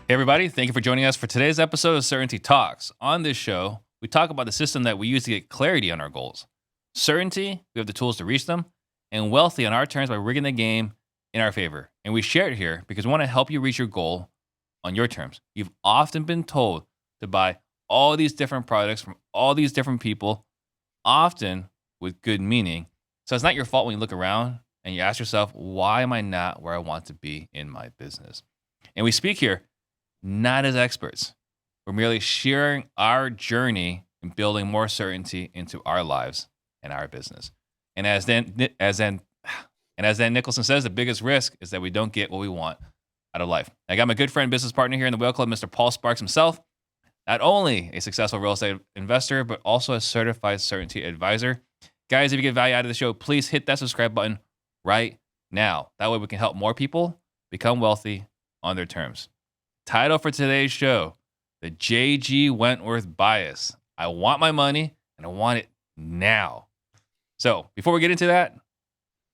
Hey everybody, thank you for joining us for today's episode of Certainty Talks. On this show, we talk about the system that we use to get clarity on our goals. Certainty, we have the tools to reach them, and wealthy on our terms by rigging the game in our favor. And we share it here because we want to help you reach your goal on your terms. You've often been told to buy all these different products from all these different people, often with good meaning. So it's not your fault when you look around and you ask yourself, why am I not where I want to be in my business? And we speak here not as experts. We're merely sharing our journey in building more certainty into our lives and our business. And as Dan Nicholson says, the biggest risk is that we don't get what we want out of life. I got my good friend, business partner here in the Whale Club, Mr. Paul Sparks himself, not only a successful real estate investor, but also a certified certainty advisor. Guys, if you get value out of the show, please hit that subscribe button right now. That way we can help more people become wealthy on their terms. Title for today's show, the J.G. Wentworth bias. I want my money and I want it now. So before we get into that,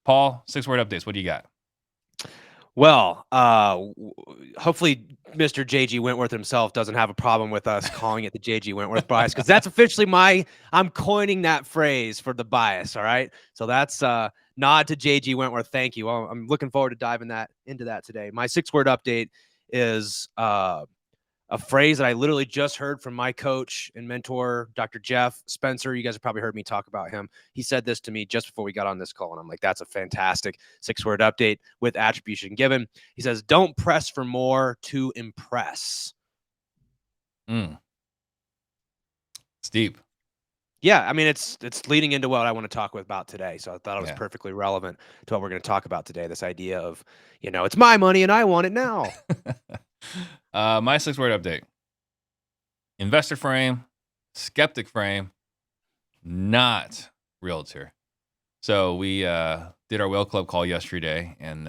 Paul, 6-word updates. What do you got? Well, hopefully Mr. J.G. Wentworth himself doesn't have a problem with us calling it the J.G. Wentworth bias, because that's officially I'm coining that phrase for the bias, all right? So that's nod to J.G. Wentworth. Thank you. Well, I'm looking forward to diving into that today. My 6-word update is a phrase that I literally just heard from my coach and mentor, Dr. Jeff Spencer. You guys have probably heard me talk about him. He said this to me just before we got on this call, and I'm like, that's a fantastic 6-word update with attribution given. He says, don't press for more to impress. It's deep. Yeah, I mean, it's leading into what I want to talk about today. So I thought it was perfectly relevant to what we're going to talk about today. This idea of, it's my money and I want it now. My 6-word update. Investor frame, skeptic frame, not realtor. So we did our Whale Club call yesterday, and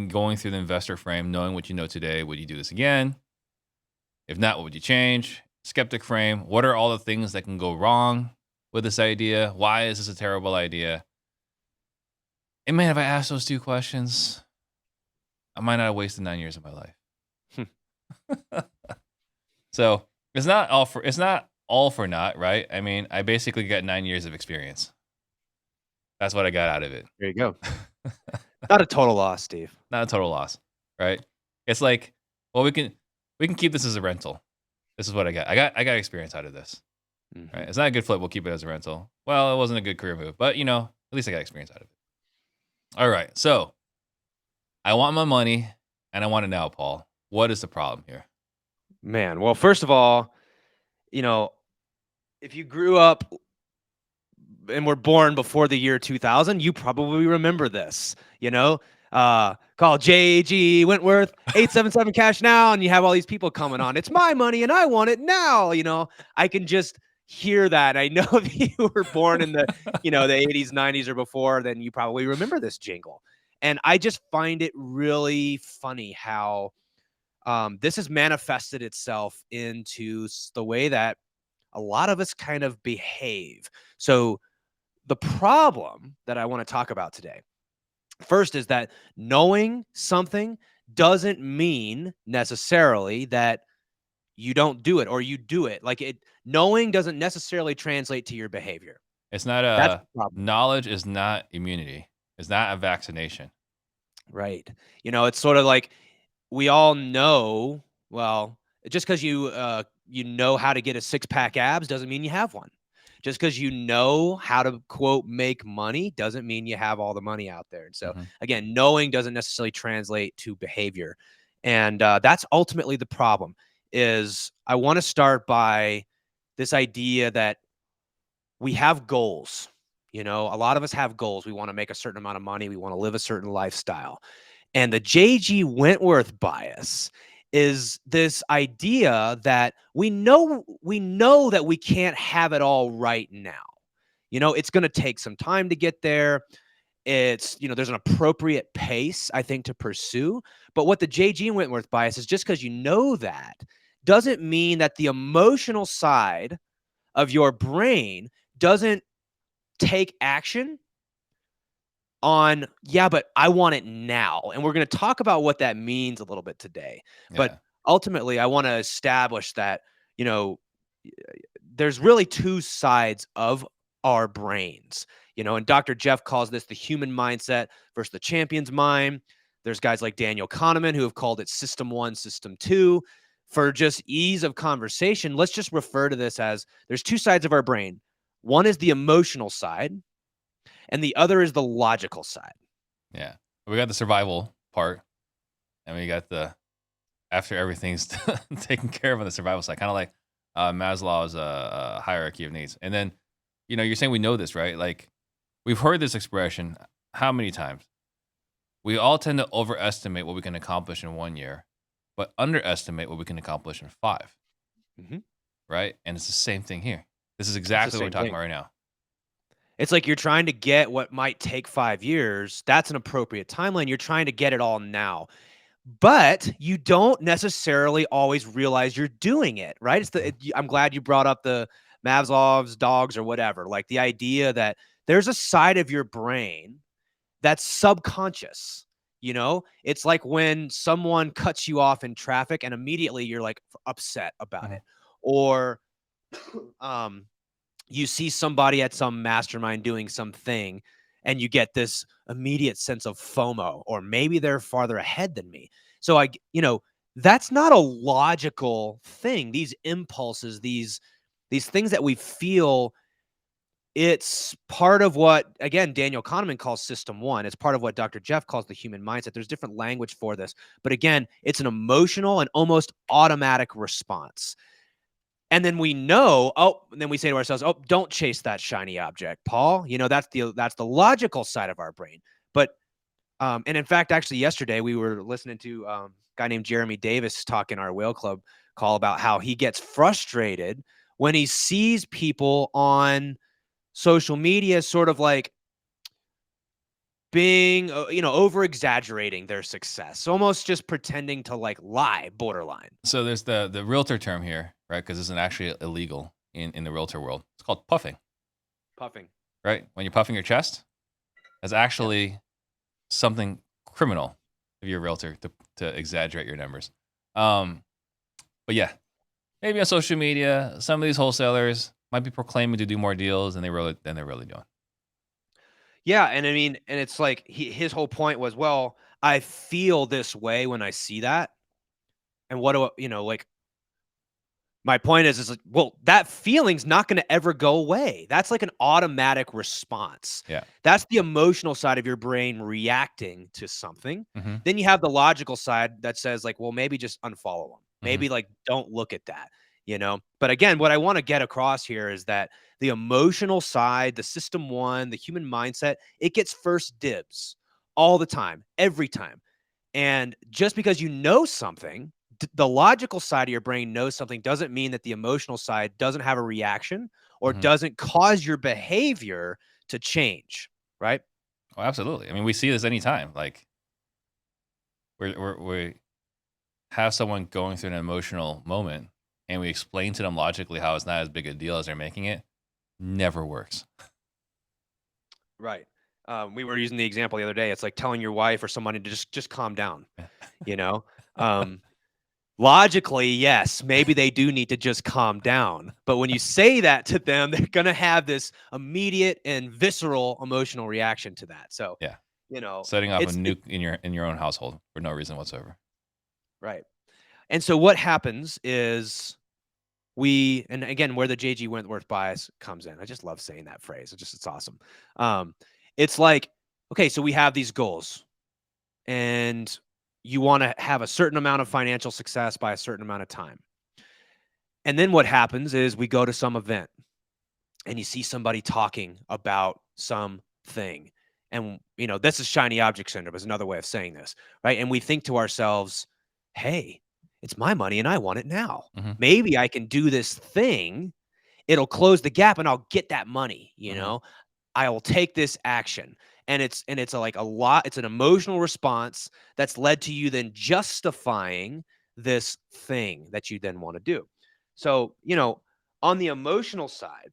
going through the investor frame, knowing what you know today, would you do this again? If not, what would you change? Skeptic frame, what are all the things that can go wrong with this idea? Why is this a terrible idea? And man, if I asked those 2 questions, I might not have wasted 9 years of my life. So it's not all for naught, right? I mean, I basically got 9 years of experience. That's what I got out of it. There you go. Not a total loss, Steve. Not a total loss, right? It's like, well, we can keep this as a rental. This is what I got. I got experience out of this. Mm-hmm. Right? It's not a good flip. We'll keep it as a rental. Well, it wasn't a good career move, but at least I got experience out of it. All right. So I want my money and I want it now, Paul. What is the problem here? Man, well, first of all, if you grew up and were born before the year 2000, you probably remember this, call J.G. Wentworth, 877 cash now, and you have all these people coming on. It's my money and I want it now. I can just hear that. I know if you were born in the, the 80s, 90s or before, then you probably remember this jingle. And I just find it really funny how this has manifested itself into the way that a lot of us kind of behave. So the problem that I want to talk about today, first, is that knowing something doesn't mean necessarily that you don't do it or you do it. Knowing doesn't necessarily translate to your behavior. It's not knowledge is not immunity. It's not a vaccination. Right. It's sort of like we all know, well, just because you know how to get a 6-pack abs doesn't mean you have one. Just because you know how to, quote, make money doesn't mean you have all the money out there. And so, again, knowing doesn't necessarily translate to behavior. And that's ultimately the problem. Is I want to start by this idea that we have goals. A lot of us have goals. We want to make a certain amount of money. We want to live a certain lifestyle. And the J.G. Wentworth bias is this idea that we know that we can't have it all right now. It's going to take some time to get there. It's, there's an appropriate pace, I think, to pursue. But what the J.G. Wentworth bias is, just because you know that doesn't mean that the emotional side of your brain doesn't take action on, yeah, but I want it now. And we're going to talk about what that means a little bit today. But Yeah. ultimately, I want to establish that, you know, there's really two sides of our brains, and Dr. Jeff calls this the human mindset versus the champion's mind. There's guys like Daniel Kahneman who have called it system 1, system 2. For just ease of conversation, let's just refer to this as there's two sides of our brain. One is the emotional side, and the other is the logical side. Yeah. We got the survival part, and we got the after everything's taken care of on the survival side, kind of like Maslow's hierarchy of needs. And then, you're saying we know this, right? Like, we've heard this expression how many times? We all tend to overestimate what we can accomplish in 1 year, but underestimate what we can accomplish in 5, Mhm. right? And it's the same thing here. This is It's the exactly what we're same talking thing. about right now. It's like you're trying to get what might take 5 years. That's an appropriate timeline. You're trying to get it all now. But you don't necessarily always realize you're doing it, right? I'm glad you brought up the Maslow's dogs or whatever. Like the idea that there's a side of your brain that's subconscious. It's like when someone cuts you off in traffic and immediately you're like upset about Mhm. it, or um, you see somebody at some mastermind doing something and you get this immediate sense of FOMO, or maybe they're farther ahead than me. So that's not a logical thing. These impulses, these things that we feel, it's part of what, again, Daniel Kahneman calls system 1. It's part of what Dr. Jeff calls the human mindset. There's different language for this, but again, it's an emotional and almost automatic response. And then we know, and then we say to ourselves, don't chase that shiny object, Paul. That's the logical side of our brain. But and in fact, actually yesterday we were listening to a guy named Jeremy Davis talk in our Whale Club call about how he gets frustrated when he sees people on social media sort of like being, over exaggerating their success, almost just pretending to like lie, borderline. So there's the realtor term here, right? Because this isn't actually illegal in the realtor world. It's called puffing, Puffing. right? When you're puffing your chest, that's Yep. actually something criminal if you're a realtor to exaggerate your numbers. Um, but yeah, maybe on social media, some of these wholesalers might be proclaiming to do more deals than they're really doing. Yeah, and I mean, and it's like his whole point was, well, I feel this way when I see that, and what do like my point is like, well, that feeling's not going to ever go away. That's like an automatic response. Yeah. That's the emotional side of your brain reacting to something. Mm-hmm. Then you have the logical side that says like, well, maybe just unfollow them. Mm-hmm. Maybe like don't look at that. But again, what I want to get across here is that the emotional side, the system 1, the human mindset, it gets first dibs all the time, every time. And just because you know something, the logical side of your brain knows something doesn't mean that the emotional side doesn't have a reaction or Mm-hmm. doesn't cause your behavior to change, right? Oh, absolutely. I mean, we see this anytime. Like we have someone going through an emotional moment, and we explain to them logically how it's not as big a deal as they're making it. Never works. Right. We were using the example the other day. It's like telling your wife or somebody to just calm down, you know? Um, Logically, yes, maybe they do need to just calm down. But when you say that to them, they're going to have this immediate and visceral emotional reaction to that. So, Yeah. you know, Setting off a it's nuke in your own household for no reason whatsoever. right. And so what happens is and again, where the JG Wentworth bias comes in. I just love saying that phrase. It's awesome. Um, it's like, okay, so we have these goals and you want to have a certain amount of financial success by a certain amount of time. And then what happens is we go to some event and you see somebody talking about something. And, this is shiny object syndrome is another way of saying this, right? And we think to ourselves, hey, it's my money and I want it now. Mm-hmm. Maybe I can do this thing. It'll close the gap and I'll get that money, Mm-hmm. I will take this action. And it's like a lot, it's an emotional response that's led to you then justifying this thing that you then want to do. So, on the emotional side,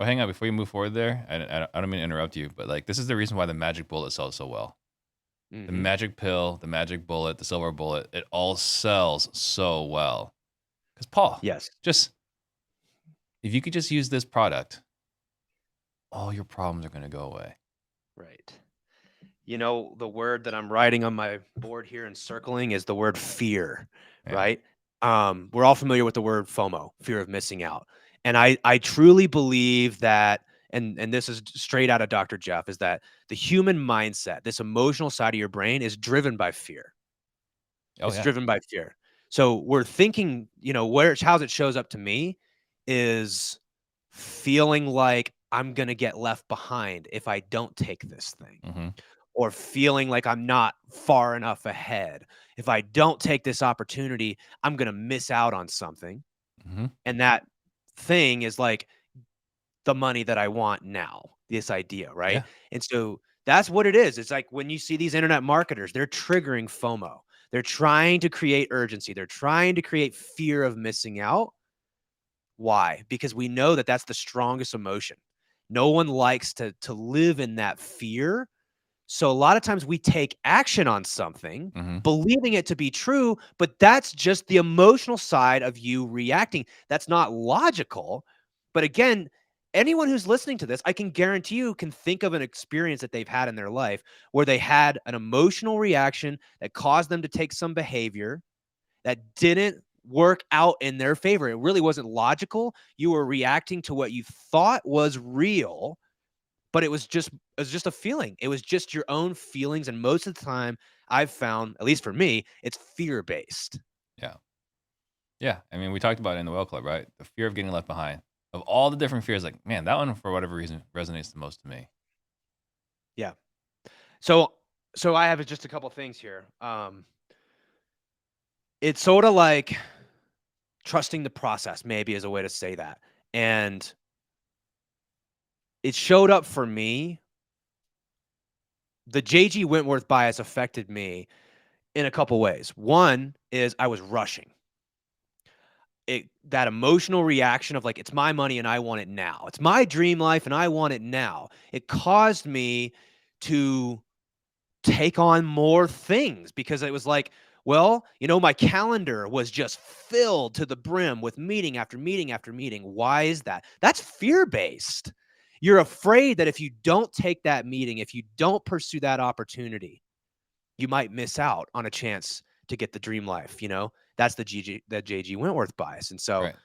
Oh, hang on before you move forward there. I don't mean to interrupt you, but like this is the reason why the magic bullet sells so well. The Hmm. magic pill, the magic bullet, the silver bullet, it all sells so well. Because Paul, Yes. just if you could just use this product, all your problems are going to go away. Right. You know, the word that I'm writing on my board here and circling is the word fear, Yeah. right? We're all familiar with the word FOMO, fear of missing out. And I truly believe that, and this is straight out of Dr. Jeff, is that the human mindset, this emotional side of your brain, is driven by fear. Oh It's yeah. driven by fear. So we're thinking, you know, how it shows up to me is feeling like I'm gonna get left behind if I don't take this thing, Mm-hmm. or feeling like I'm not far enough ahead. If I don't take this opportunity, I'm going to miss out on something. Mm-hmm. And that thing is like the money that I want now, this idea, right? Yeah. And so that's what it is. It's like when you see these internet marketers, they're triggering FOMO. They're trying to create urgency. They're trying to create fear of missing out. Why? Because we know that that's the strongest emotion. No one likes to live in that fear. So a lot of times we take action on something, Mm-hmm. believing it to be true, but that's just the emotional side of you reacting. That's not logical. But again, anyone who's listening to this, I can guarantee you can think of an experience that they've had in their life where they had an emotional reaction that caused them to take some behavior that didn't work out in their favor. It really wasn't logical. You were reacting to what you thought was real, but it was just a feeling. It was just your own feelings, and most of the time, I've found, at least for me, it's fear-based. Yeah. Yeah. I mean, we talked about it in the Well Club, right? The fear of getting left behind. Of all the different fears, like, man, that one for whatever reason resonates the most to me. Yeah. So I have just a couple things here. It's sorta like trusting the process, maybe, is a way to say that, and it showed up for me. The JG Wentworth bias affected me in a couple ways. One is I was rushing. That emotional reaction of like, it's my money and I want it now. It's my dream life and I want it now. It caused me to take on more things because it was like, well, you know, my calendar was just filled to the brim with meeting after meeting after meeting. Why is that? That's fear based. You're afraid that if you don't take that meeting, if you don't pursue that opportunity, you might miss out on a chance to get the dream life. You know, that's the JG Wentworth bias. And so Right.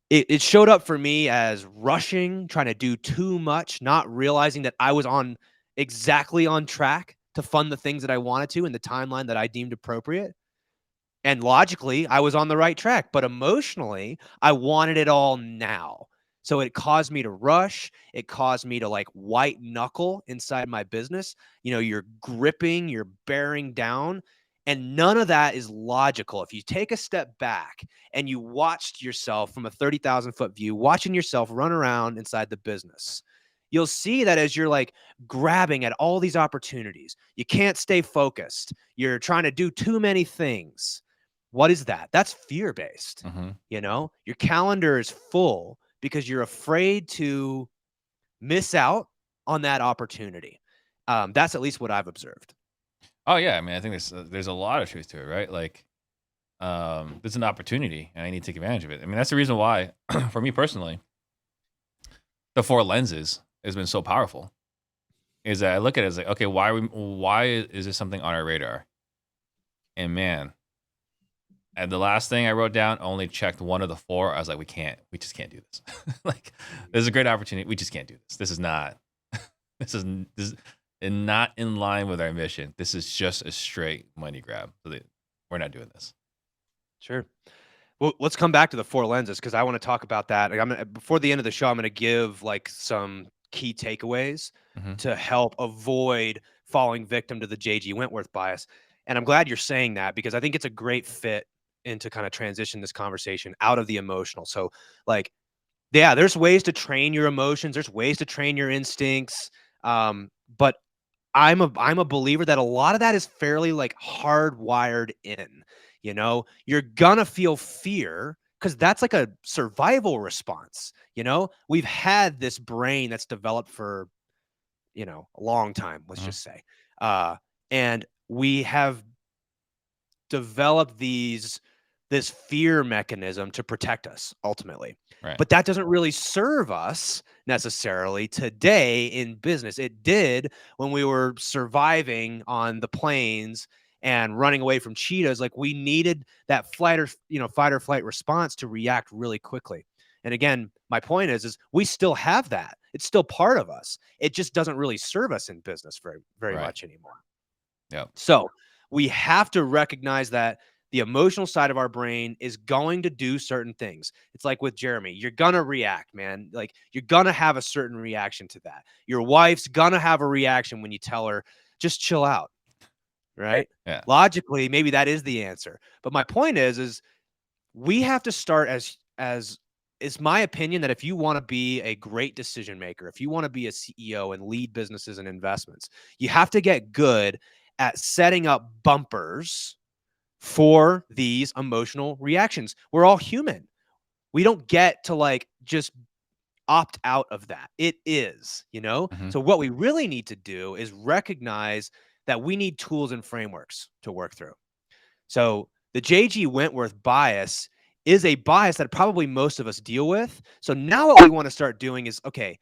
it showed up for me as rushing, trying to do too much, not realizing that I was exactly on track to fund the things that I wanted to in the timeline that I deemed appropriate. And logically, I was on the right track, but emotionally, I wanted it all now. So it caused me to rush. It caused me to like white knuckle inside my business. You know, you're gripping, you're bearing down, and none of that is logical. If you take a step back and you watched yourself from a 30,000-foot view, watching yourself run around inside the business, you'll see that as you're like grabbing at all these opportunities, you can't stay focused. You're trying to do too many things. What is that? That's fear-based. Mm-hmm. You know, your calendar is full because you're afraid to miss out on that opportunity. That's at least what I've observed. Oh yeah. I mean, I think there's a lot of truth to it, right? Like, there's an opportunity, and I need to take advantage of it. I mean, that's the reason why, for me personally, the four lenses has been so powerful. Is that I look at it as like, okay, why is this something on our radar? And man, and the last thing I wrote down only checked one of the four. I was like, we just can't do this. Like, there's a great opportunity. We just can't do this. This is not, this is not in line with our mission. This is just a straight money grab. So we're not doing this. Sure. Well, let's come back to the four lenses because I want to talk about that. Like, before the end of the show, I'm going to give like some key takeaways Hmm. to help avoid falling victim to the JG Wentworth bias. And I'm glad you're saying that because I think it's a great fit into kind of transition this conversation out of the emotional. So, like, yeah, there's ways to train your emotions. There's ways to train your instincts. But I'm a believer that a lot of that is fairly like hardwired in. You know, you're gonna feel fear because that's like a survival response. We've had this brain that's developed for, a long time, let's Mhm. just say. And we have developed this fear mechanism to protect us ultimately. Right. But that doesn't really serve us necessarily today in business. It did when we were surviving on the plains and running away from cheetahs. Like, we needed that fight or flight response to react really quickly. And again, my point is we still have that. It's still part of us. It just doesn't really serve us in business very, very Right. much anymore. Yep. So we have to recognize that the emotional side of our brain is going to do certain things. It's like with Jeremy, you're going to react, man. Like, you're going to have a certain reaction to that. Your wife's going to have a reaction when you tell her, just chill out, right? Yeah. Logically, maybe that is the answer. But my point is we have to start as it's my opinion that if you want to be a great decision maker, if you want to be a CEO and lead businesses and investments, you have to get good at setting up bumpers for these emotional reactions. We're all human. We don't get to like just opt out of that. It is. Mhm. So what we really need to do is recognize that we need tools and frameworks to work through. So the JG Wentworth bias is a bias that probably most of us deal with. So now what we want to start doing is, okay,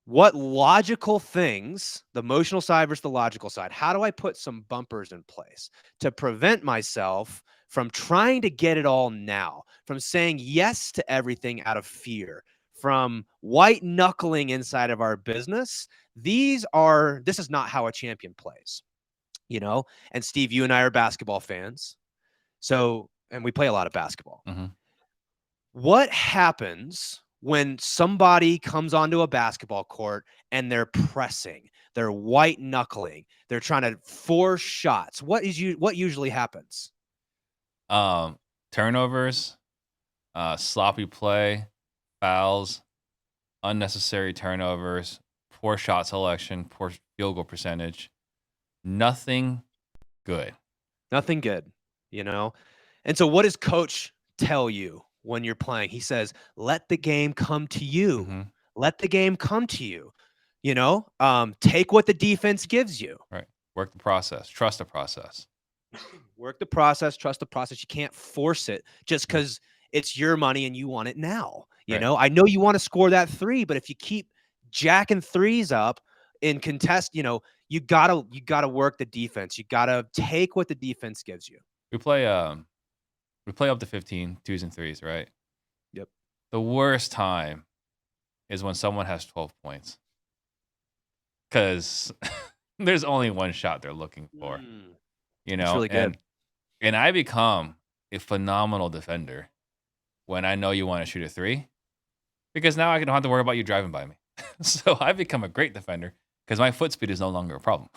what logical things, the emotional side versus the logical side, how do I put some bumpers in place to prevent myself from trying to get it all now, from saying yes to everything out of fear, from white knuckling inside of our business? This is not how a champion plays, and Steve, you and I are basketball fans. So, and we play a lot of basketball. Mhm. What happens when somebody comes onto a basketball court and they're pressing, they're white knuckling, they're trying to force shots? What usually happens? Turnovers, sloppy play, fouls, unnecessary turnovers, poor shot selection, poor field goal percentage. Nothing good. Nothing good, you know? And so what does coach tell you when you're playing? He says, "Let the game come to you. Mhm. Let the game come to you." Take what the defense gives you. Right. Work the process. Trust the process. Work the process, trust the process. You can't force it just Mhm. because it's your money and you want it now. Right. I know you want to score that three, but if you keep jacking threes up in contest, you gotta work the defense. You gotta take what the defense gives you. We play we play up to 15 twos and threes, right? Yep. The worst time is when someone has 12 points cuz there's only one shot they're looking for, Mm, you that's know? really good. And I become a phenomenal defender when I know you want to shoot a 3 because now I don't have to worry about you driving by me. So I've become a great defender because my foot speed is no longer a problem.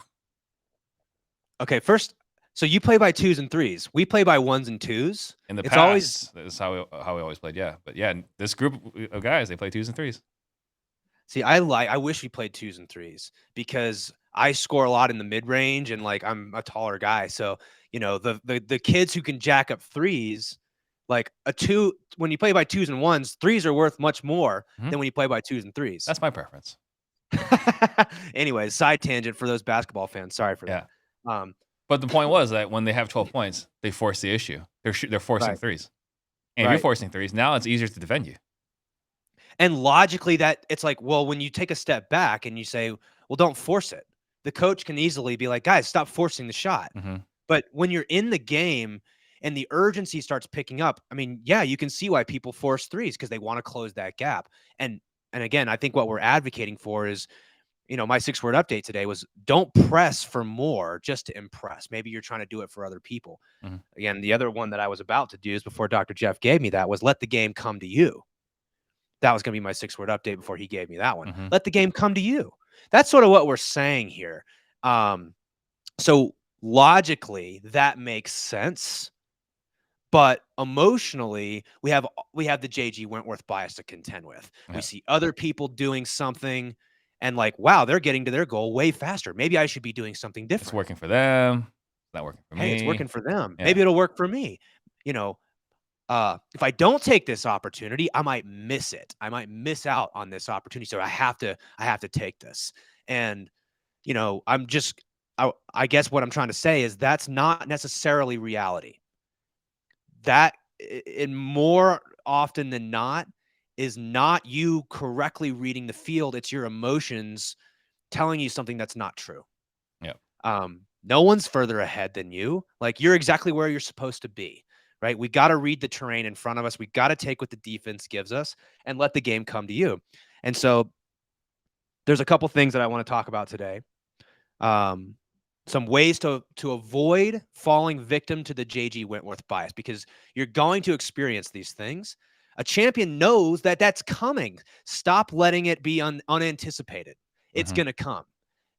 Okay, first, so you play by twos and threes. We play by ones and twos. In the It's always past, that's how we always played, yeah. But yeah, this group of guys, they play twos and threes. See, I wish we played twos and threes because I score a lot in the mid range and like I'm a taller guy. So, the kids who can jack up threes, like a two, when you play by twos and ones, threes are worth much more Mhm. than when you play by twos and threes. That's my preference. Anyways, side tangent for those basketball fans. Sorry for Yeah. that. Um, But the point was that when they have 12 points, they force the issue. They're forcing right, threes. And if you're right. forcing threes, now it's easier to defend you. And logically, that it's like, well, when you take a step back and you say, well, don't force it, the coach can easily be like, guys, stop forcing the shot. Mhm. But when you're in the game and the urgency starts picking up, I mean, yeah, you can see why people force threes because they want to close that gap. And again, I think what we're advocating for is, my 6-word update today was don't press for more just to impress. Maybe you're trying to do it for other people. Mhm. Again, the other one that I was about to do is before Dr. Jeff gave me that was let the game come to you. That was going to be my 6-word update before he gave me that one. Mhm. Let the game come to you. That's sort of what we're saying here. So logically, that makes sense. But emotionally, we have the JG Wentworth bias to contend with. We Yeah. see other people doing something and like, wow, they're getting to their goal way faster. Maybe I should be doing something It's different. working for them. It's not working for Hey, it's me. working for them. Yeah. Maybe it'll work for me. You know, if I don't take this opportunity, I might miss it. I might miss out on this opportunity. So I have to take this. And, I guess what I'm trying to say is that's not necessarily reality. That in more often than not is not you correctly reading the field. It's your emotions telling you something that's not true. Yeah. No one's further ahead than you. Like, you're exactly where you're supposed to be, right? We got to read the terrain in front of us. We got to take what the defense gives us and let the game come to you. And so there's a couple things that I want to talk about today. Some ways to avoid falling victim to the JG Wentworth bias, because you're going to experience these things. A champion knows that that's coming. Stop letting it be unanticipated. It's Mhm. going to come.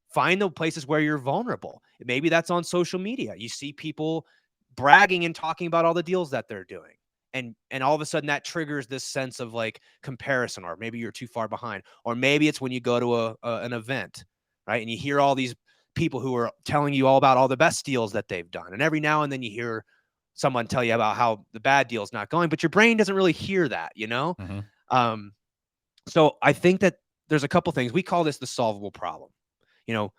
Find the places where you're vulnerable. Maybe that's on social media. You see people bragging and talking about all the deals that they're doing. And all of a sudden that triggers this sense of like comparison, or maybe you're too far behind, or maybe it's when you go to an event, right? And you hear all these people who are telling you all about all the best deals that they've done. And every now and then you hear someone tell you about how the bad deal is not going, but your brain doesn't really hear that, Mhm. Um, so I think that there's a couple things. We call this the solvable problem. You know,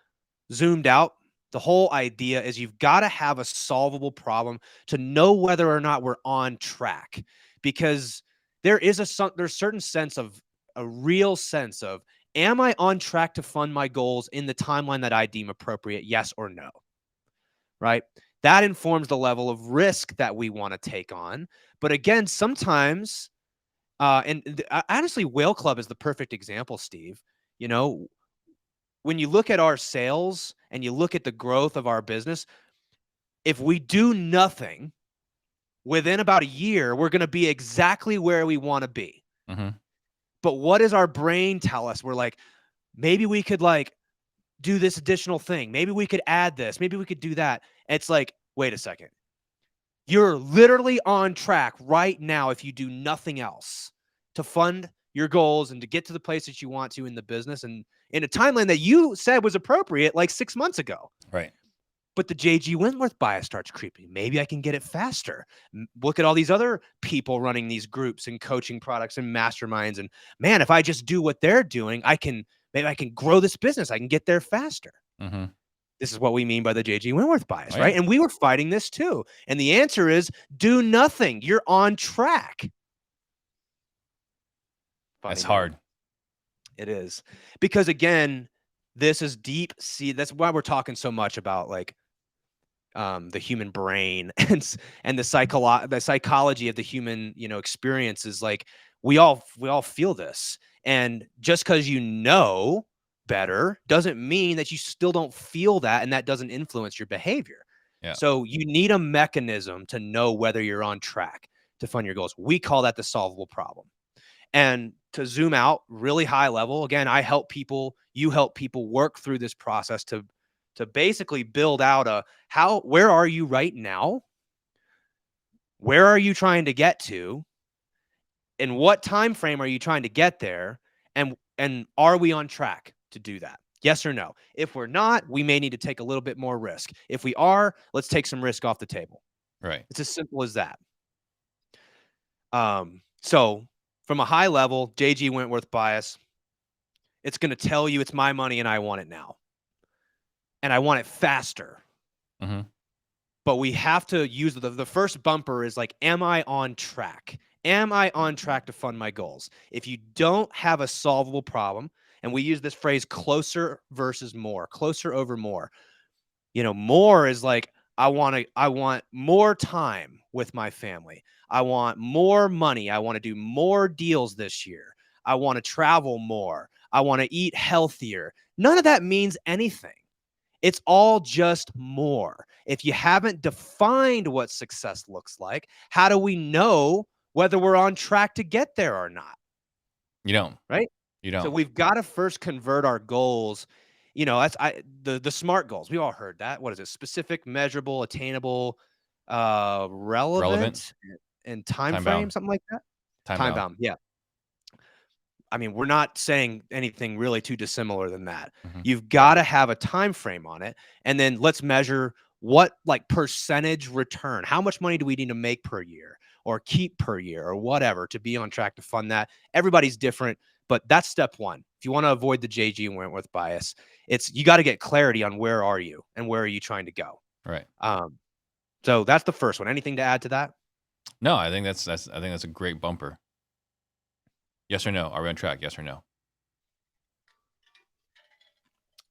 zoomed out, the whole idea is you've got to have a solvable problem to know whether or not we're on track, because there's certain sense of a real sense of, am I on track to fund my goals in the timeline that I deem appropriate? Yes or no, right? That informs the level of risk that we want to take on. But again, sometimes, honestly, Whale Club is the perfect example, Steve. You know, when you look at our sales and you look at the growth of our business, if we do nothing, within about a year, we're going to be exactly where we want to be. Mhm. But what does our brain tell us? We're like, maybe we could like do this additional thing. Maybe we could add this. Maybe we could do that. It's like, wait a second. You're literally on track right now, if you do nothing else, to fund your goals and to get to the place that you want to in the business, and in a timeline that you said was appropriate like 6 months ago. Right. But the JG Wentworth bias starts creeping. Maybe I can get it faster. Look at all these other people running these groups and coaching products and masterminds. And man, if I just do what they're doing, maybe I can grow this business. I can get there faster. Mhm. This is what we mean by the JG Wentworth bias, Oh, right? yeah. And we were fighting this too. And the answer is do nothing. You're on track. Funny, That's man. hard. It is. Because again, this is deep. See, that's why we're talking so much about like the human brain and the psychology of the human experience. Is like we all feel this, and just because you know better doesn't mean that you still don't feel that, and that doesn't influence your behavior. Yeah. So you need a mechanism to know whether you're on track to fund your goals. We call that the solvable problem. And to zoom out really high level, again, you help people work through this process to basically build out where are you right now? Where are you trying to get to? And what time frame are you trying to get there? And are we on track to do that? Yes or no? If we're not, we may need to take a little bit more risk. If we are, let's take some risk off the table. Right. It's as simple as that. So from a high level, JG Wentworth bias, it's going to tell you it's my money and I want it now. And I want it faster. Mhm. But we have to use the first bumper is like, am I on track? Am I on track to fund my goals? If you don't have a solvable problem, and we use this phrase closer versus more, closer over more. More is like, I want more time with my family. I want more money. I want to do more deals this year. I want to travel more. I want to eat healthier. None of that means anything. It's all just more. If you haven't defined what success looks like, how do we know whether we're on track to get there or not? You don't. Right? You So don't. we've got to first convert our goals. That's the SMART goals. We all heard that. What is it? Specific, measurable, attainable, Relevant. relevant, and time Time frame, bound. something like that. Time Time bound. bound. Yeah. I mean, we're not saying anything really too dissimilar than that. Mhm. You've got to have a time frame on it, and then let's measure what like percentage return. How much money do we need to make per year? or keep per year or whatever to be on track to fund that. Everybody's different, but that's step one. If you want to avoid the JG and Wentworth bias, it's you got to get clarity on where are you and where are you trying to go. Right. So that's the first one. Anything to add to that? No, I think that's a great bumper. Yes or no? Are we on track? Yes or no?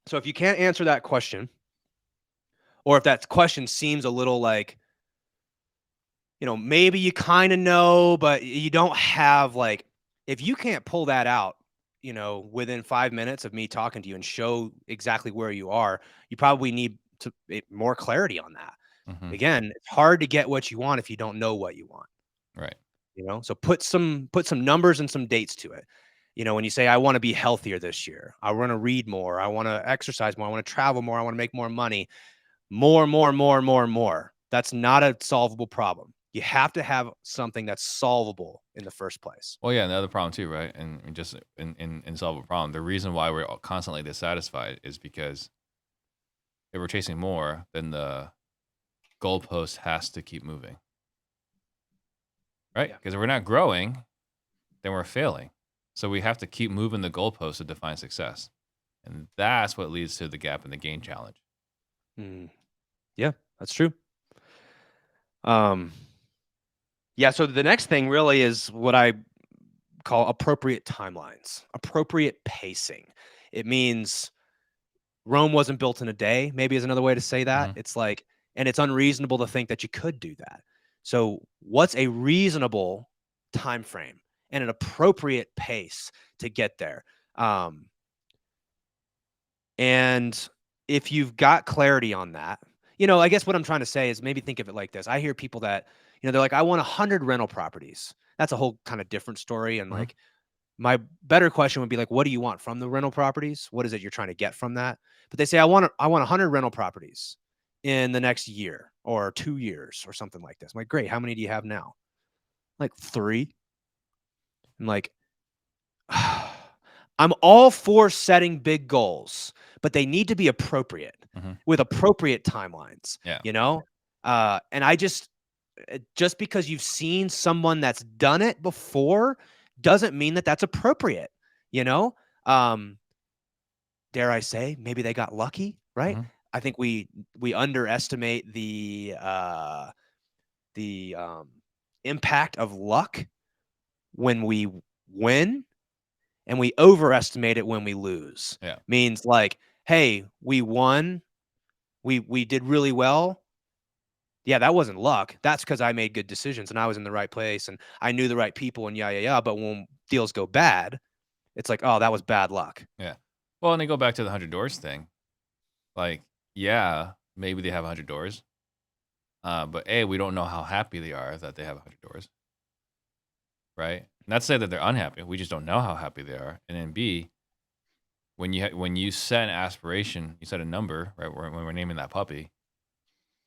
So if you can't answer that question, or if that question seems a little like, maybe you kind of know, but you don't have like, if you can't pull that out, within 5 minutes of me talking to you and show exactly where you are, you probably need more clarity on that. Mm-hmm. Again, it's hard to get what you want if you don't know what you want. Right. So put some numbers and some dates to it. When you say, I want to be healthier this year, I want to read more, I want to exercise more, I want to travel more, I want to make more money, more. That's not a solvable problem. You have to have something that's solvable in the first place. Well, yeah, and the other problem too, right? And just in solve a problem, the reason why we're constantly dissatisfied is because if we're chasing more, then the goalpost has to keep moving, right? Because if we're not growing, then we're failing. So we have to keep moving the goalpost to define success, and that's what leads to the gap in the gain challenge. Yeah, that's true. Yeah, so the next thing really is what I call appropriate timelines, appropriate pacing. It means Rome wasn't built in a day, maybe is another way to say that. Mm-hmm. It's like, and it's unreasonable to think that you could do that. So what's a reasonable time frame and an appropriate pace to get there? And if you've got clarity on that, I guess what I'm trying to say is maybe think of it like this. I hear people that, they're like, I want 100 rental properties. That's a whole kind of different story. And Mm-hmm. like, my better question would be like, what do you want from the rental properties? What is it you're trying to get from that? But they say, I want 100 rental properties in the next year or 2 years or something like this. I'm like, great. How many do you have now? Like 3. I'm like, I'm all for setting big goals, but they need to be appropriate with appropriate timelines. Yeah. And I just because you've seen someone that's done it before doesn't mean that that's appropriate. Dare I say, maybe they got lucky, right? Mm-hmm. I think we underestimate the impact of luck when we win, and we overestimate it when we lose. Yeah. Means like, hey, we won, we did really well. Yeah, that wasn't luck. That's because I made good decisions and I was in the right place and I knew the right people and yeah. But when deals go bad, it's like, oh, that was bad luck. Yeah. Well, and they go back to the 100 doors thing. Like, yeah, maybe they have 100 doors. But A, we don't know how happy they are that they have 100 doors. Right? Not to say that they're unhappy. We just don't know how happy they are. And then B, when you set an aspiration, you set a number, right? When we're naming that puppy,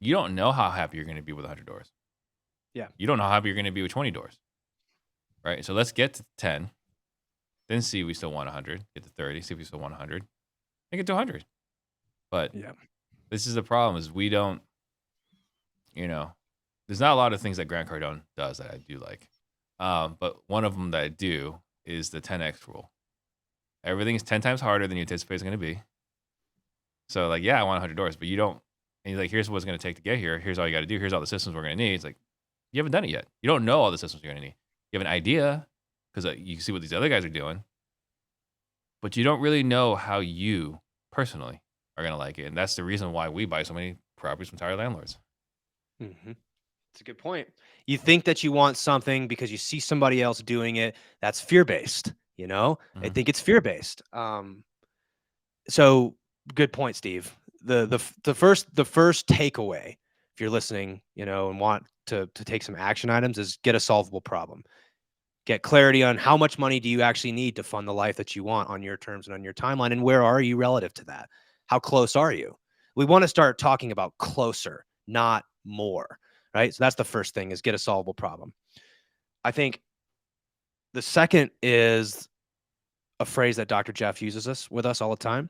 you don't know how happy you're going to be with 100 doors. Yeah. You don't know how happy you're going to be with 20 doors. Right? So let's get to 10. Then see if we still want 100. Get to 30. See if we still want 100. And get to 100. But this is the problem is we don't, there's not a lot of things that Grant Cardone does that I do like. But one of them that I do is the 10x rule. Everything is 10 times harder than you anticipate it's going to be. So like, yeah, I want 100 doors, but you don't. And he's like, here's what it's going to take to get here. Here's all you got to do. Here's all the systems we're going to need. It's like, you haven't done it yet. You don't know all the systems you're going to need. You have an idea because you see what these other guys are doing, but you don't really know how you personally are going to like it. And that's the reason why we buy so many properties from tire landlords. Mm-hmm. That's a good point. You think that you want something because you see somebody else doing it. That's fear-based, I think it's fear-based. So good point, Steve. The first takeaway, if you're listening, and want to take some action items, is get a solvable problem. Get clarity on how much money do you actually need to fund the life that you want on your terms and on your timeline, and where are you relative to that? How close are you? We want to start talking about closer, not more, right? So that's the first thing, is get a solvable problem. I think the second is a phrase that Dr. Jeff uses with us all the time.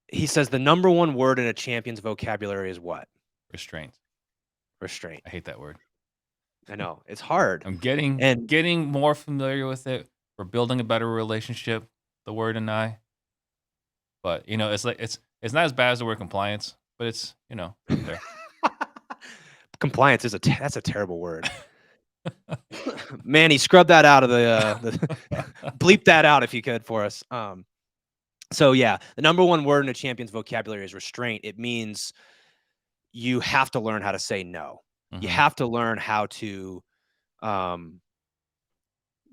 He says the number one word in a champion's vocabulary is what? Restraint. Restraint. I hate that word. I know it's hard. I'm getting more familiar with it. We're building a better relationship, the word and I. But it's like it's not as bad as the word compliance, but it's up there. Compliance is that's a terrible word. Manny, scrub that out of the bleep that out if you could for us. So yeah, the number one word in a champion's vocabulary is restraint. It means you have to learn how to say no. You have to learn how to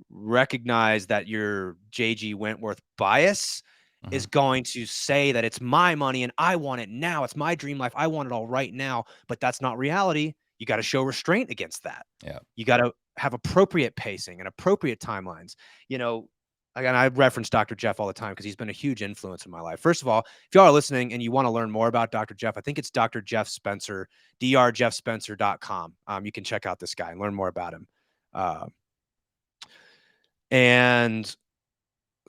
recognize that your JG Wentworth bias is going to say that it's my money and I want it now. It's my dream life. I want it all right now. But that's not reality. You got to show restraint against that. Yeah. You got to have appropriate pacing and appropriate timelines. Again, I reference Dr. Jeff all the time because he's been a huge influence in my life. First of all, if y'all are listening and you want to learn more about Dr. Jeff, I think it's Dr. Jeff Spencer, drjeffspencer.com. You can check out this guy and learn more about him. And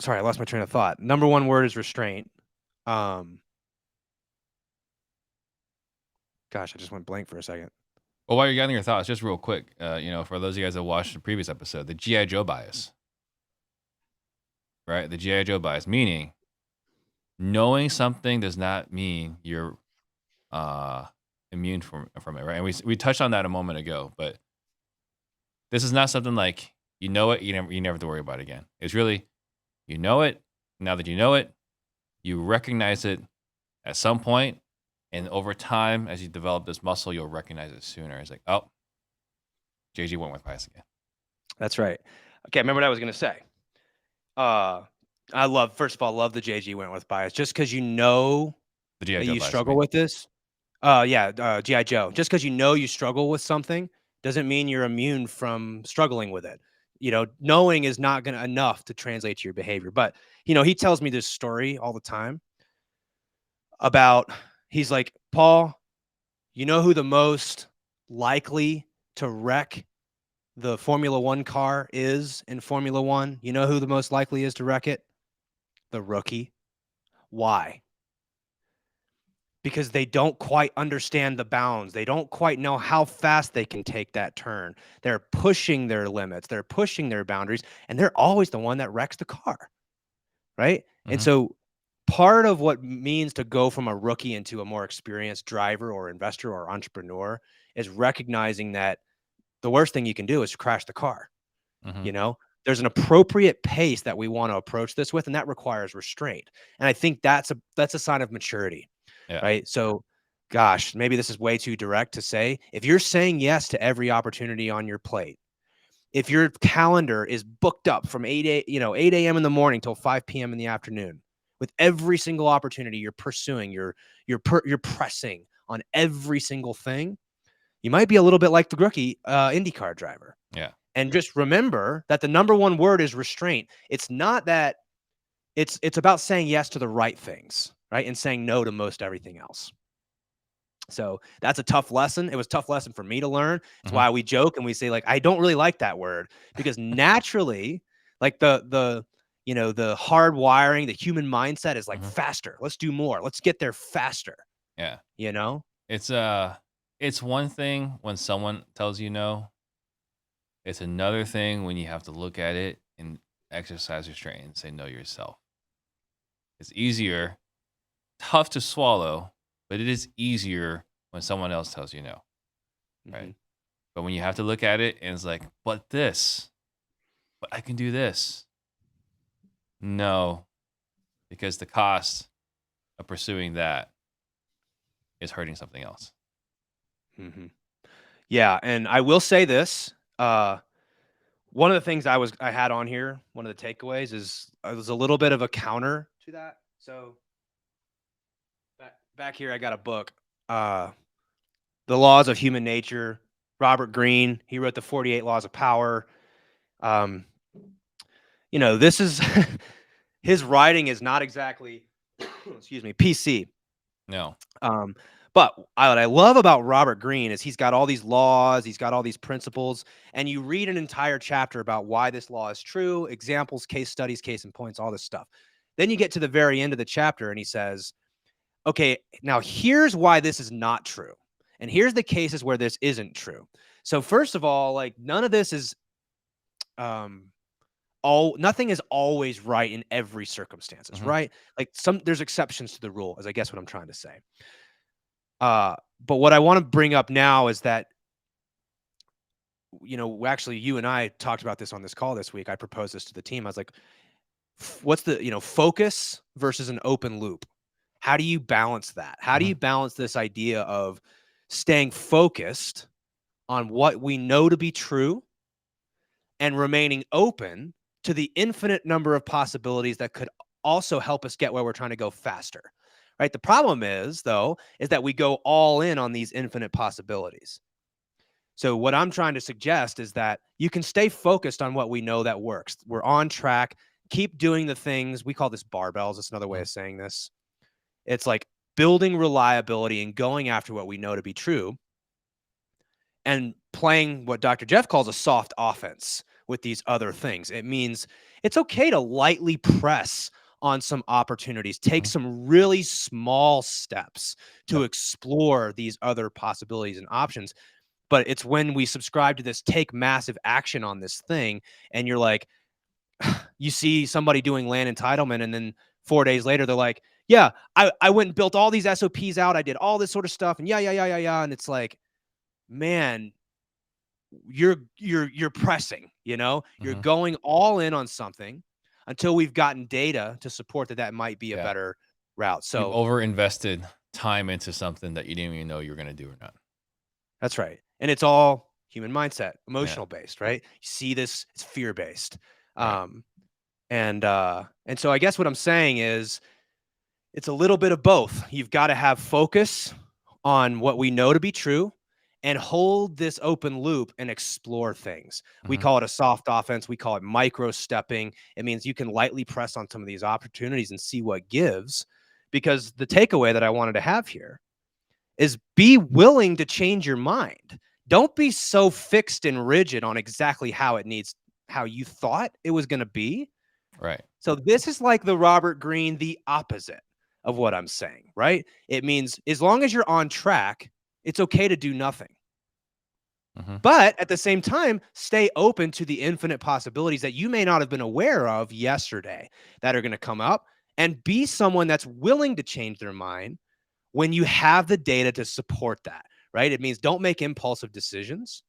sorry, I lost my train of thought. Number one word is restraint. Gosh, I just went blank for a second. Well, while you're getting your thoughts, just real quick, for those of you guys that watched the previous episode, the G.I. Joe bias, right? The G.I. Joe bias, meaning knowing something does not mean you're immune from it, right? And we touched on that a moment ago, but this is not something like you know it, you never have to worry about it again. It's really you know it. Now that you know it, you recognize it at some point, and over time, as you develop this muscle, you'll recognize it sooner. It's like, oh, JG went with bias again. That's right. Okay, remember what I was going to say. First of all, love the JG Wentworth bias. Just because you know The G.I. that Joe you bias, struggle with this. G.I. Joe. Just because you know you struggle with something doesn't mean you're immune from struggling with it. Knowing is not going to enough to translate to your behavior. But, he tells me this story all the time about, he's like, Paul, you know who the most likely to wreck the Formula One car is in Formula One? You know who the most likely is to wreck it? The rookie. Why? Because they don't quite understand the bounds. They don't quite know how fast they can take that turn. They're pushing their limits. They're pushing their boundaries, and they're always the one that wrecks the car, right? And so part of what means to go from a rookie into a more experienced driver or investor or entrepreneur is recognizing that the worst thing you can do is crash the car. There's an appropriate pace that we want to approach this with, and that requires restraint. And I think that's a sign of maturity. Yeah. Right. So, gosh, maybe this is way too direct to say. If you're saying yes to every opportunity on your plate, if your calendar is booked up from 8 a.m. in the morning till 5 p.m. in the afternoon, with every single opportunity you're pursuing, you're pressing on every single thing, you might be a little bit like the rookie IndyCar driver. Yeah. And just remember that the number one word is restraint. It's not that it's about saying yes to the right things, right? And saying no to most everything else. So that's a tough lesson. It was a tough lesson for me to learn. It's why we joke and we say, like, I don't really like that word, because naturally, like the hard wiring, the human mindset is like faster. Let's do more. Let's get there faster. Yeah. It's one thing when someone tells you no. It's another thing when you have to look at it and exercise restraint and say no yourself. It's easier, tough to swallow, but it is easier when someone else tells you no, right? But when you have to look at it and it's like, but I can do this. No, because the cost of pursuing that is hurting something else. Yeah, and I will say this. One of the things I had on here, one of the takeaways is it was a little bit of a counter to that. So back here, I got a book, The Laws of Human Nature. Robert Greene, he wrote the 48 Laws of Power. This is his writing is not exactly, excuse me, PC. No. But what I love about Robert Greene is he's got all these laws, he's got all these principles, and you read an entire chapter about why this law is true, examples, case studies, case in points, all this stuff. Then you get to the very end of the chapter and he says, okay, now here's why this is not true. And here's the cases where this isn't true. So first of all, like none of this is nothing is always right in every circumstances, Hmm. right? Like there's exceptions to the rule, is I guess what I'm trying to say. But what I want to bring up now is that, actually you and I talked about this on this call this week. I proposed this to the team. I was like, what's the, focus versus an open loop? How do you balance that? How do Hmm. you balance this idea of staying focused on what we know to be true and remaining open to the infinite number of possibilities that could also help us get where we're trying to go faster? Right? The problem is, though, is that we go all in on these infinite possibilities. So what I'm trying to suggest is that you can stay focused on what we know that works. We're on track. Keep doing the things. We call this barbells. It's another way of saying this. It's like building reliability and going after what we know to be true and playing what Dr. Jeff calls a soft offense with these other things. It means it's okay to lightly press on some opportunities, take Hmm. some really small steps to Yep. explore these other possibilities and options. But it's when we subscribe to this take massive action on this thing, and you're like, you see somebody doing land entitlement, and then 4 days later, they're like, yeah, I went and built all these SOPs out. I did all this sort of stuff. And yeah. And it's like, man, you're pressing, you're Hmm. going all in on something until we've gotten data to support that might be a Yeah. better route. You've So over invested time into something that you didn't even know you were going to do or not. that's right. And it's all human mindset, Yeah. emotional based, right? You see this, it's fear based. Right. Um, and so I guess what I'm saying is it's a little bit of both. You've got to have focus on what we know to be true and hold this open loop and explore things. We Hmm. call it a soft offense. We call it micro stepping. It means you can lightly press on some of these opportunities and see what gives. Because the takeaway that I wanted to have here is be willing to change your mind. Don't be so fixed and rigid on exactly how you thought it was going to be. Right. So this is like the Robert Greene, the opposite of what I'm saying, right? It means as long as you're on track, it's okay to do nothing. Hmm. But at the same time, stay open to the infinite possibilities that you may not have been aware of yesterday that are going to come up, and be someone that's willing to change their mind when you have the data to support that, right? It means don't make impulsive decisions,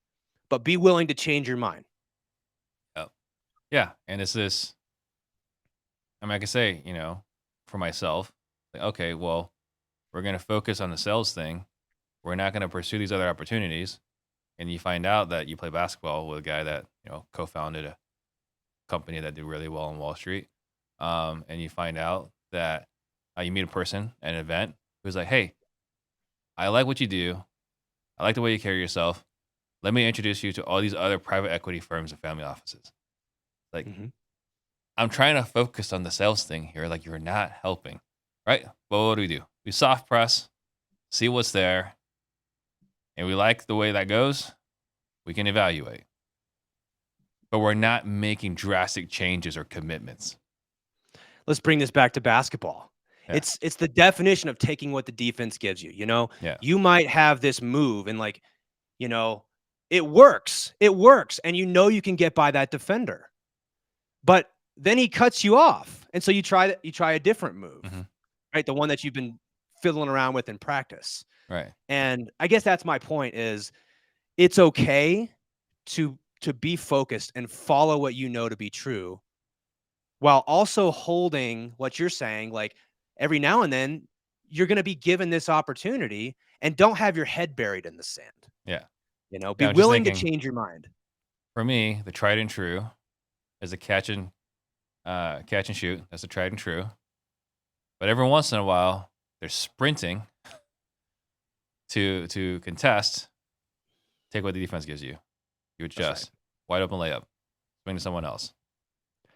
but be willing to change your mind. Yep. Yeah. And it's this, I mean, I can say, for myself, like, okay, well, we're going to focus on the sales thing. We're not going to pursue these other opportunities. And you find out that you play basketball with a guy that, co-founded a company that did really well on Wall Street. And you find out that you meet a person at an event who's like, hey, I like what you do. I like the way you carry yourself. Let me introduce you to all these other private equity firms and family offices. Like, Mm-hmm. I'm trying to focus on the sales thing here. Like, you're not helping, right? But what do? We soft press, see what's there, and we like the way that goes. We can evaluate, but we're not making drastic changes or commitments. Let's bring this back to basketball. Yeah. It's the definition of taking what the defense gives you. Yeah. You might have this move and it works. It works. And you can get by that defender. But then he cuts you off. And so you try a different move, Hmm. right? The one that you've been fiddling around with in practice. Right. And I guess that's my point is it's okay to be focused and follow what you know to be true, while also holding what you're saying, like every now and then you're going to be given this opportunity, and don't have your head buried in the sand. Yeah. Be Yeah. I'm just willing to thinking, change your mind. for me, the tried and true is a catch and shoot. That's a tried and true. But every once in a while, they're sprinting to contest. Take what the defense gives you. You That's right. adjust. Wide open layup. Swing to someone else.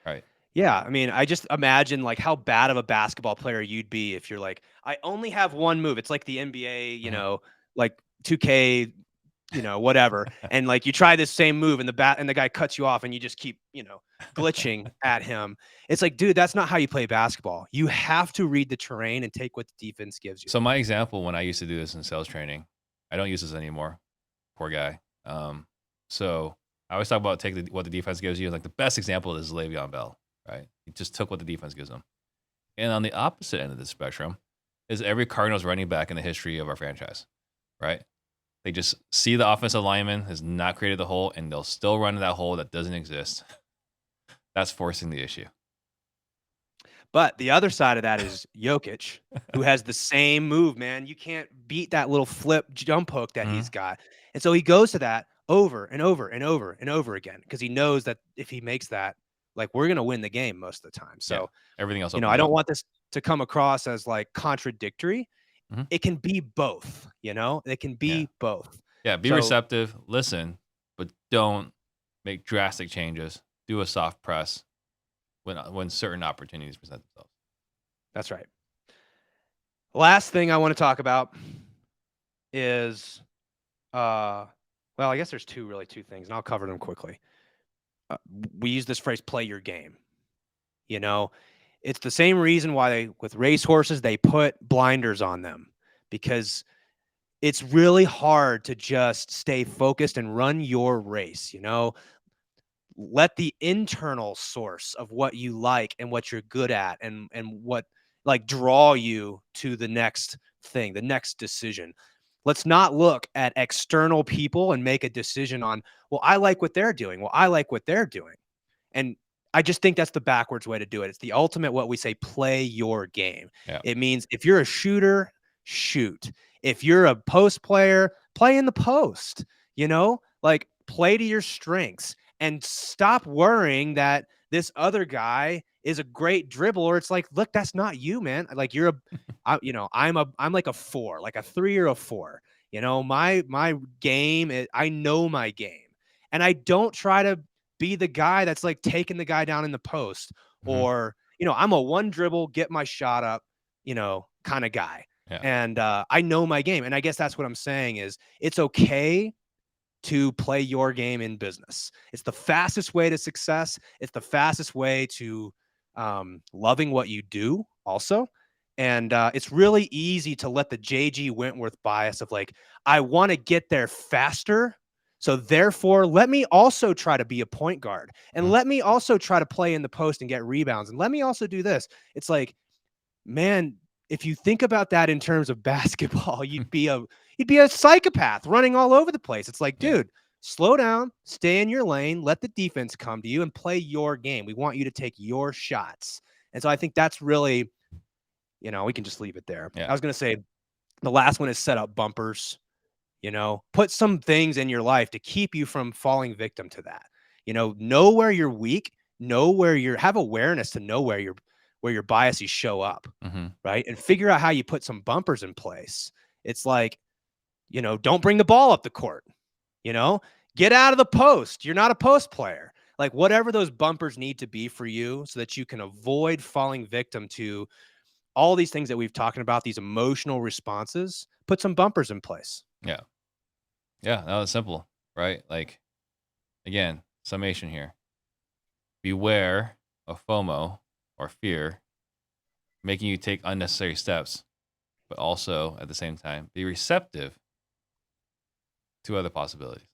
Right. Yeah, I mean, I just imagine like how bad of a basketball player you'd be if you're like, I only have one move. It's like the NBA, Mhm. like 2K, whatever. And like you try this same move and the guy cuts you off and you just keep, glitching at him. It's like, dude, that's not how you play basketball. You have to read the terrain and take what the defense gives you. So my example when I used to do this in sales training, I don't use this anymore. Poor guy. So I always talk about take what the defense gives you. Like the best example is Le'Veon Bell, right? He just took what the defense gives him. And on the opposite end of the spectrum is every Cardinals running back in the history of our franchise, right? They just see the offensive lineman has not created the hole, and they'll still run that hole that doesn't exist. That's forcing the issue. But the other side of that is Jokic, who has the same move, man. You can't beat that little flip jump hook that he's got. And so he goes to that over and over and over and over again because he knows that if he makes that, like, we're going to win the game most of the time. So, everything else I opens don't up. want this to come across as like contradictory. Mhm. It can be both, it can be both. Yeah, be So receptive, listen, but don't make drastic changes. Do a soft press when certain opportunities present themselves. that's right. Last thing I want to talk about is, well, I guess there's two things, and I'll cover them quickly. We use this phrase, play your game. It's the same reason why with racehorses, they put blinders on them, because it's really hard to just stay focused and run your race. Let the internal source of what you like and what you're good at and what like draw you to the next thing, the next decision. Let's not look at external people and make a decision on, well, I like what they're doing. Well, I like what they're doing. And I just think that's the backwards way to do it. It's the ultimate, what we say, play your game. Yeah. It means if you're a shooter, shoot. If you're a post player, play in the post, like play to your strengths and stop worrying that this other guy is a great dribbler. It's like, look, that's not you, man. Like I'm like a 4, like a 3 or a 4. My game, I know my game. And I don't try to be the guy that's like taking the guy down in the post or, I'm a one dribble, get my shot up, kind of guy. Yeah. And I know my game. And I guess that's what I'm saying is it's okay to play your game in business. It's the fastest way to success. It's the fastest way to loving what you do also. And it's really easy to let the JG Wentworth bias of like, I want to get there faster. So therefore, let me also try to be a point guard and let me also try to play in the post and get rebounds. And let me also do this. It's like, man, if you think about that in terms of basketball, you'd be a psychopath running all over the place. It's like, dude, slow down, stay in your lane, let the defense come to you and play your game. We want you to take your shots. And so I think that's really, we can just leave it there. Yeah. I was going to say the last one is set up bumpers, put some things in your life to keep you from falling victim to that. Know where you're weak, have awareness to know where your biases show up, right? And figure out how you put some bumpers in place. It's like, don't bring the ball up the court, get out of the post. You're not a post player. Like whatever those bumpers need to be for you so that you can avoid falling victim to all these things that we've talked about, these emotional responses, put some bumpers in place. Yeah. Yeah, that was simple, right? Like, again, summation here. Beware of FOMO or fear making you take unnecessary steps, but also at the same time, be receptive to other possibilities.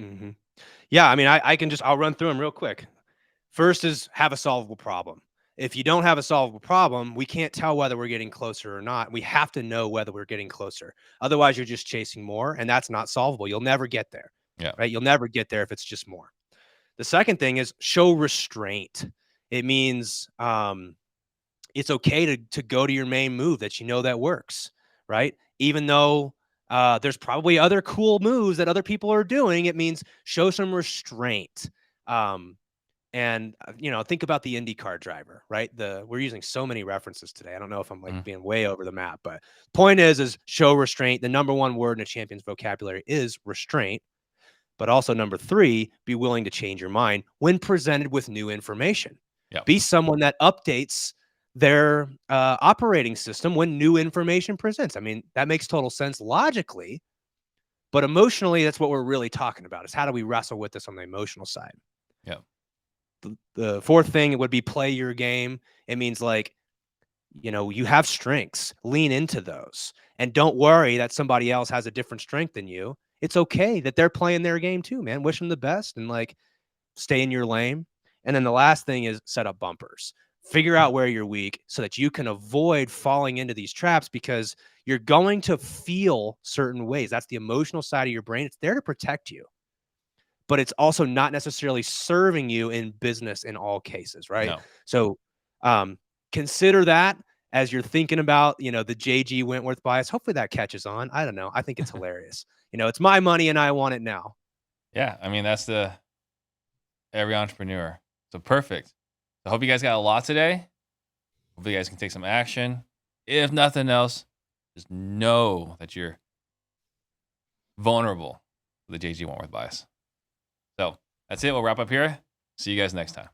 Mm-hmm. Yeah, I mean, I'll run through them real quick. First is have a solvable problem. If you don't have a solvable problem, we can't tell whether we're getting closer or not. We have to know whether we're getting closer. Otherwise, you're just chasing more, and that's not solvable. You'll never get there. Yeah. Right? You'll never get there if it's just more. The second thing is show restraint. It means it's okay to go to your main move that that works, right? Even though there's probably other cool moves that other people are doing, it means show some restraint. And think about the IndyCar driver, right? We're using so many references today. I don't know if I'm like being way over the map, but point is show restraint. The number one word in a champion's vocabulary is restraint. But also number 3, be willing to change your mind when presented with new information. Yep. Be someone that updates their operating system when new information presents. I mean, that makes total sense logically, but emotionally, that's what we're really talking about is how do we wrestle with this on the emotional side? Yeah. The fourth thing would be play your game. It means like, you have strengths, lean into those and don't worry that somebody else has a different strength than you. it's okay that they're playing their game too, man. Wish them the best and like stay in your lane. And then the last thing is set up bumpers. Figure out where you're weak so that you can avoid falling into these traps, because you're going to feel certain ways. That's the emotional side of your brain. It's there to protect you, but it's also not necessarily serving you in business in all cases, right? No. So consider that as you're thinking about, the JG Wentworth bias. Hopefully that catches on. I don't know. I think it's hilarious. It's my money and I want it now. Yeah, I mean, that's every entrepreneur. So perfect. I hope you guys got a lot today. Hope you guys can take some action. If nothing else, just know that you're vulnerable to the JG Wentworth bias. So that's it. We'll wrap up here. See you guys next time.